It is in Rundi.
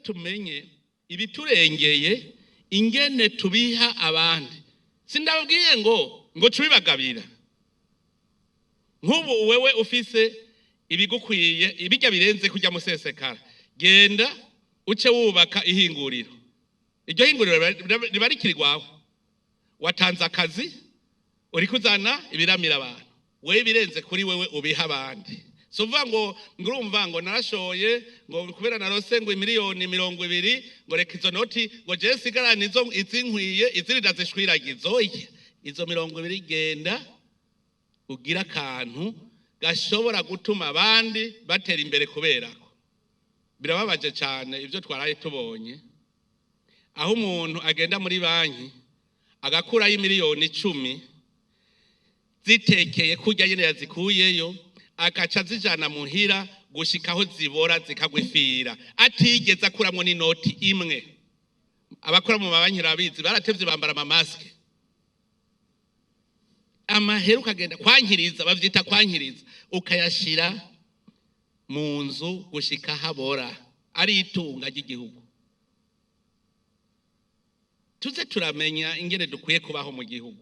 tumenye ibiturengeye ingene tubiha abandi. Sindabwiye ngo tubibagabira. Nk'ubu wewe ufise ibigukwiye ibijya birenze kujya musesekara, genda uce wubaka ihinguriro. Iryo hinguriro riba rikiri rwawe. Watanze akazi uri kuzana ibiramira abantu, wewe birenze kuri wewe ubiha abandi. Sova ngo ngurumva ngo narashoye ngo kubera narose ngo miliyoni 20 ngo reka izo noti ngo je sigarana izo izinkwiye iziri ndazishwiragizo izo 20 genda ugira akantu gashobora gutuma abandi batera imbere kuberako. Birababaje cyane ibyo twaraye tubonye aho umuntu agenda muri banki agakura y'imiliyoni 10 zitekeye kujya nyine yazikuyeyo akaca zijana muhira gushikaho zibora zikagwifira atigeze akuramwo n'inoti imwe. Abakora mu mabanki rabizi baratevye bambara amamaske. Amaheru kagenda kwankiriza, bavyita kwankiriza, ukayashira mu nzu gushika habora, ari itunga ry'igihugu. Tuze turamenya ingene dukwiye kubaho mu gihugu.